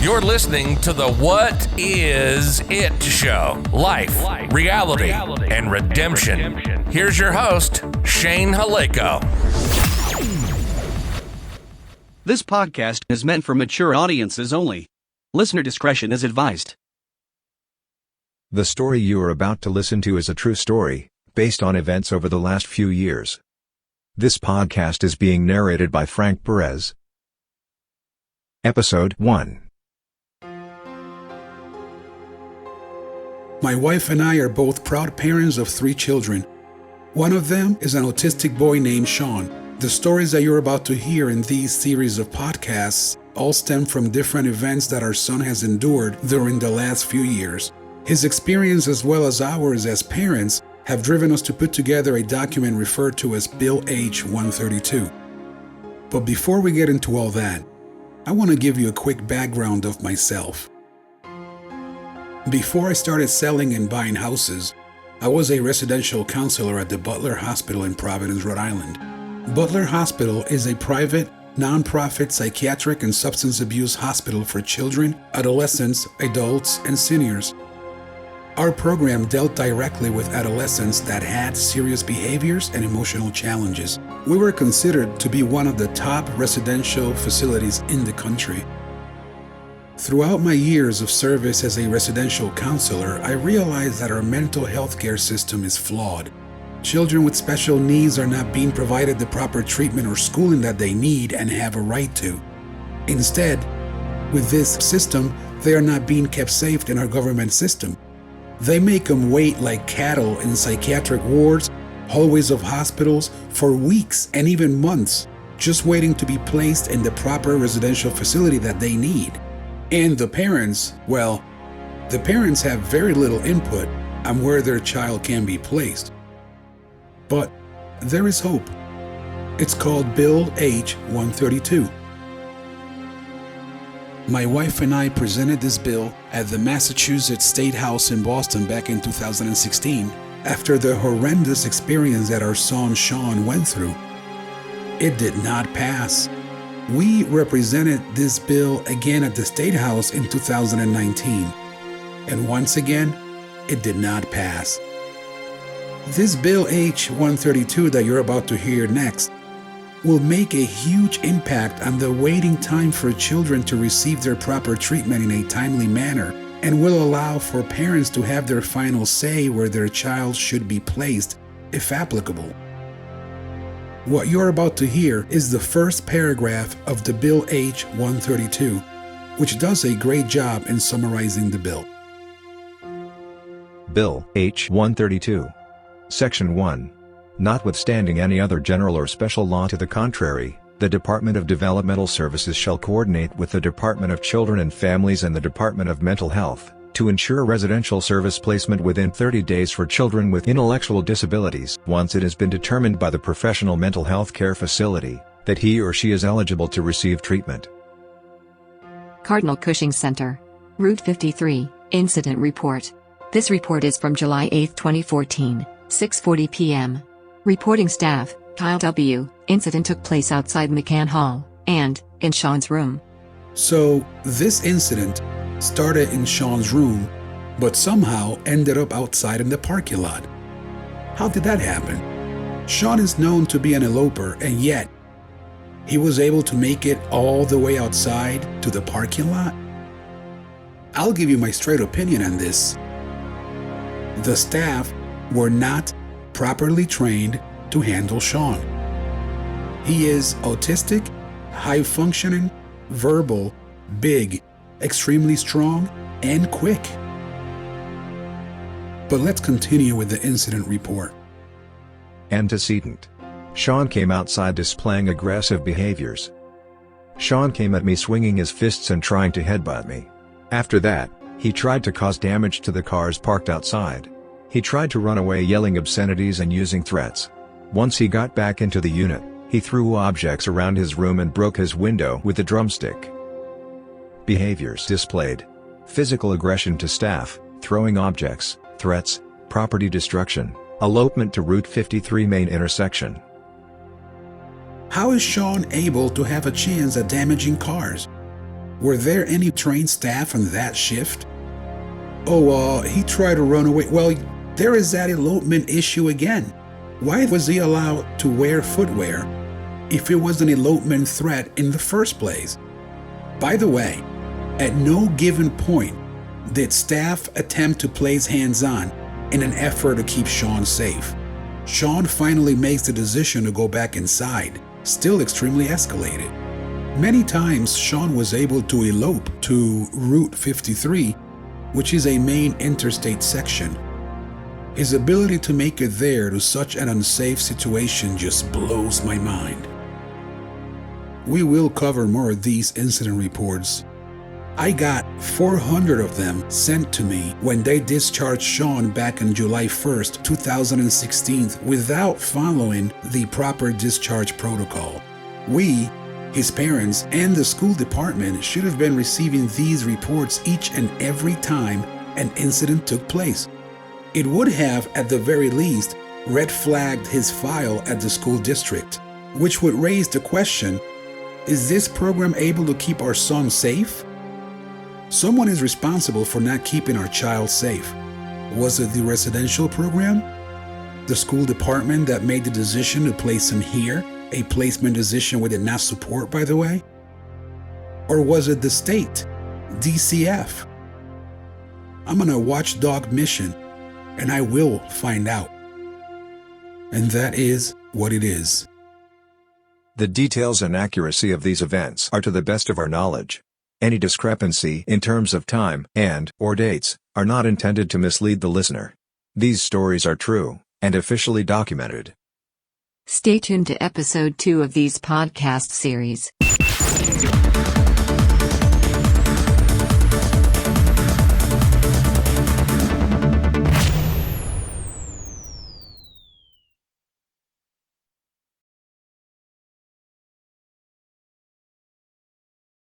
You're listening to the What Is It Show. Life, reality, and redemption. Here's your host, Shane Haleko. This podcast is meant for mature audiences only. Listener discretion is advised. The story you are about to listen to is a true story, based on events over the last few years. This podcast is being narrated by Frank Perez. Episode 1. My wife and I are both proud parents of 3 children. One of them is an autistic boy named Sean. The stories that you're about to hear in these series of podcasts all stem from different events that our son has endured during the last few years. His experience as well as ours as parents have driven us to put together a document referred to as Bill H-132. But before we get into all that, I want to give you a quick background of myself. Before I started selling and buying houses, I was a residential counselor at the Butler Hospital in Providence, Rhode Island. Butler Hospital is a private, non-profit psychiatric and substance abuse hospital for children, adolescents, adults, and seniors. Our program dealt directly with adolescents that had serious behaviors and emotional challenges. We were considered to be one of the top residential facilities in the country. Throughout my years of service as a residential counselor, I realized that our mental health care system is flawed. Children with special needs are not being provided the proper treatment or schooling that they need and have a right to. Instead, with this system, they are not being kept safe in our government system. They make them wait like cattle in psychiatric wards, hallways of hospitals, for weeks and even months, just waiting to be placed in the proper residential facility that they need. And the parents, well, the parents have very little input on where their child can be placed. But there is hope. It's called Bill H-132. My wife and I presented this bill at the Massachusetts State House in Boston back in 2016 after the horrendous experience that our son Sean went through. It did not pass. We represented this bill again at the State House in 2019, and once again, it did not pass. This Bill H-132 that you're about to hear next will make a huge impact on the waiting time for children to receive their proper treatment in a timely manner, and will allow for parents to have their final say where their child should be placed, if applicable. What you're about to hear is the first paragraph of the Bill H-132, which does a great job in summarizing the bill. Bill H-132. Section 1. Notwithstanding any other general or special law to the contrary, the Department of Developmental Services shall coordinate with the Department of Children and Families and the Department of Mental Health to ensure residential service placement within 30 days for children with intellectual disabilities once it has been determined by the professional mental health care facility that he or she is eligible to receive treatment. Cardinal Cushing Center. Route 53, Incident Report. This report is from July 8, 2014, 6:40 p.m. Reporting staff, Kyle W. Incident took place outside McCann Hall, and in Sean's room. So, this incident started in Sean's room, but somehow ended up outside in the parking lot. How did that happen? Sean is known to be an eloper, and yet he was able to make it all the way outside to the parking lot? I'll give you my straight opinion on this. The staff were not properly trained to handle Sean. He is autistic, high-functioning, verbal, big, extremely strong, and quick. But let's continue with the incident report. Antecedent. Sean came outside displaying aggressive behaviors. Sean came at me swinging his fists and trying to headbutt me. After that, he tried to cause damage to the cars parked outside. He tried to run away yelling obscenities and using threats. Once he got back into the unit, he threw objects around his room and broke his window with a drumstick. Behaviors displayed: physical aggression to staff, throwing objects, threats, property destruction, elopement to Route 53 main intersection. How is Sean able to have a chance at damaging cars? Were there any trained staff on that shift? He tried to run away. Well, there is that elopement issue again. Why was he allowed to wear footwear if it was an elopement threat in the first place? By the way, at no given point did staff attempt to place hands on in an effort to keep Shawn safe. Shawn finally makes the decision to go back inside, still extremely escalated. Many times, Shawn was able to elope to Route 53, which is a main interstate section. His ability to make it there to such an unsafe situation just blows my mind. We will cover more of these incident reports. I got 400 of them sent to me when they discharged Shawn back on July 1st, 2016 without following the proper discharge protocol. We, his parents, and the school department should have been receiving these reports each and every time an incident took place. It would have, at the very least, red flagged his file at the school district, which would raise the question, is this program able to keep our son safe? Someone is responsible for not keeping our child safe. Was it the residential program? The school department that made the decision to place him here? A placement decision we did not support, by the way? Or was it the state, DCF? I'm on a watchdog mission, and I will find out. And that is what it is. The details and accuracy of these events are to the best of our knowledge. Any discrepancy in terms of time and/or dates are not intended to mislead the listener. These stories are true and officially documented. Stay tuned to episode 2 of these podcast series.